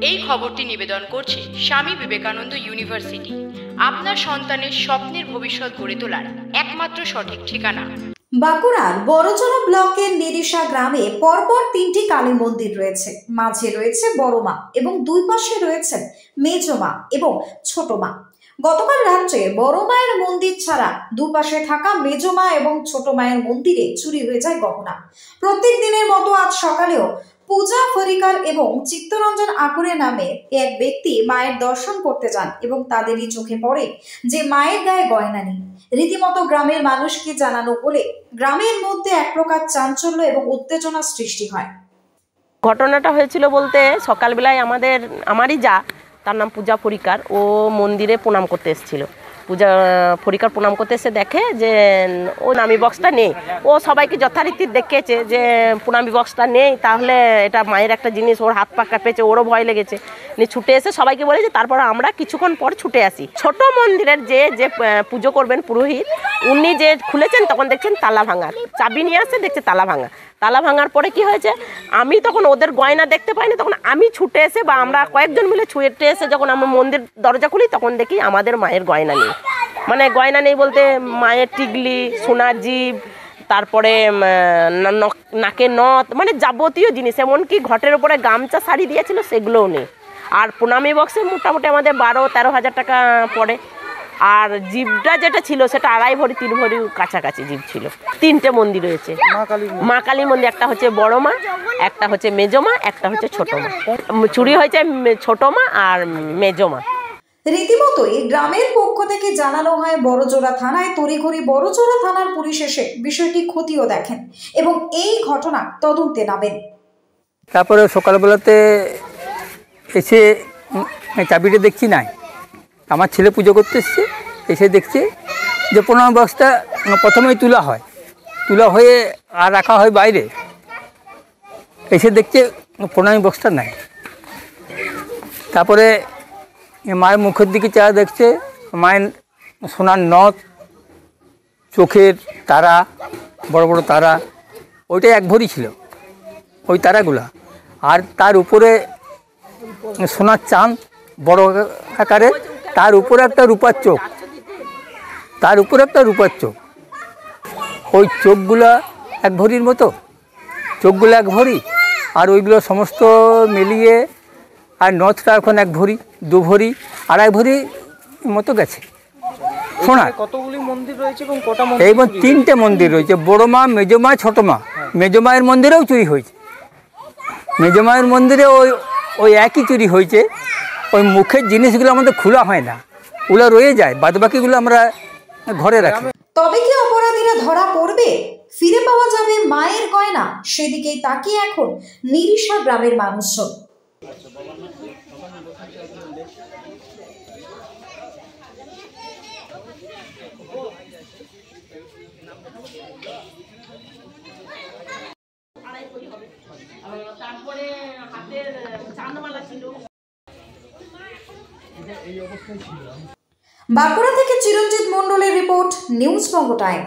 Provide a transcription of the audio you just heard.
এই খবরটি নিবেদন করছে স্বামী বিবেকানন্দ ইউনিভার্সিটি, আপনার সন্তানের স্বপ্নের ভবিষ্যৎ গড়ে তোলার একমাত্র সঠিক ঠিকানা। বাঁকুড়ার বড়জোড়া ব্লকের নিরিশা গ্রামে পরপর 3টি কালী মন্দির রয়েছে। মাঝে রয়েছে বড় মা এবং দুই পাশে রয়েছেন মেজ মা এবং ছোট মা। গতকাল রাত্রে বড় মায়ের মন্দির ছাড়া দুপাশে থাকা মেজ মা এবং ছোট মায়ের মন্দিরে চুরি হয়ে যায় গহনা। প্রত্যেক দিনের মতো আজ সকালেও পূজা ফরিকার এবং চিত্তরঞ্জন আকুরে নামে এক ব্যক্তি মায়ের দর্শন করতে যান এবং তাদেরই চোখে পড়ে যে মায়ের গায়ে গয়না নেই। রীতিমতো গ্রামের মানুষকে জানানো হলে গ্রামের মধ্যে এক প্রকার চাঞ্চল্য এবং উত্তেজনা সৃষ্টি হয়। ঘটনাটা হয়েছিল বলতে সকালবেলায় আমারই যা, তার নাম পূজা ফরিকার, ও মন্দিরে প্রণাম করতে এসেছিল। পূজা ফরিকার প্রণাম করতে এসে দেখে যে ও প্রণামী বক্সটা নেই। ও সবাইকে যথারীতি দেখেছে যে প্রণামী বক্সটা নেই, তাহলে এটা মায়ের একটা জিনিস, ওর হাত পা কাঁপেছে, ওরও ভয় লেগেছে। ছুটে এসে সবাইকে বলেছে, তারপর আমরা কিছুক্ষণ পর ছুটে আসি। ছোট মন্দিরের যে পুজো করবেন পুরোহিত, উনি যে খুলেছেন তখন দেখছেন তালা ভাঙা, চাবি নিয়ে আসছে, দেখছে তালা ভাঙা। তালা ভাঙার পরে কি হয়েছে, আমি তখন ওদের গয়না দেখতে পাইনি, তখন আমি ছুটে এসে বা আমরা কয়েকজন মিলে ছুটে এসে যখন আমরা মন্দির দরজা খুলি তখন দেখি আমাদের মায়ের গয়না নেই। মানে গয়না নেই বলতে মায়ের টিকলি, সোনার জিভ, তারপরে নাকের নথ, মানে যাবতীয় জিনিস, এমনকি ঘটের উপরে গামছা শাড়ি দিয়েছিল সেগুলোও নেই। আর প্রণামী বক্সে মোটামুটি আমাদের 12-13 হাজার টাকা পড়ে। আর জীবটা যেটা ছিল সেটা 2.5 ভরি 3 ভরির কাছাকাছি জীব ছিল। 3টে মন্দির রয়েছে, মা কালী মন্দির, একটা হচ্ছে বড় মা, একটা হচ্ছে মেজ মা, একটা হচ্ছে ছোট মা। চুরি হয়েছে ছোট মা আর মেজ মা। রীতিমতোই গ্রামের পক্ষ থেকে জানানো হয় বড়জোড়া থানায়। তড়িঘড়ি বড়জোড়া থানার পুলিশ এসে বিষয়টি খতিয়ে দেখেন এবং এই ঘটনা তদন্তে নামেন। তারপরে সকালবেলাতে এসে চাবিটা দেখছি নাই, আমার ছেলে পুজো করতে এসছে, এসে দেখছে যে প্রণাম বক্সটা প্রথমেই তোলা হয়ে আর রাখা হয় বাইরে। এসে দেখছে প্রণামী বক্সটা নাই। তারপরে মায়ের মুখের দিকে চারা দেখছে, মায়ের সোনার নথ, চোখের তারা, বড় বড় তারা, ওইটাই 1 ভরি ছিল ওই তারাগুলা। আর তার উপরে সোনার চাঁদ বড় আকারে, তার উপরে একটা রূপার চোখ, ওই চোখগুলা 1 ভরির মতো, চোখগুলো 1 ভরি, আর ওইগুলো সমস্ত মিলিয়ে আর নথটা এখন 1 ভরি, 2 ভরি, 2.5 ভরি মতো গেছে সোনা। কতগুলি মন্দির রয়েছে এবং কটা মন্দির? এবং 3টে মন্দির রয়েছে, বড় মা, মেজ মা, ছোট মা। মেজ মায়ের মন্দিরেও চুরি হয়েছে, মেজ মায়ের মন্দিরে ওই একই চুরি হয়েছে। ওই মুখের জিনিসগুলো আমাদের খোলা হয় না, ওগুলো রয়ে যায়, বাদবাকিগুলো আমরা ঘরে রাখি। তবে কি অপরাধীরা ধরা পড়বে, ফিরে পাওয়া যাবে মায়ের গয়না? সেদিকেই তাকিয়ে এখন নিরিশা গ্রামের মানুষজন। বাঁকুড়া থেকে চিরঞ্জিত মণ্ডলের রিপোর্ট, নিউজ বঙ্গ টাইম।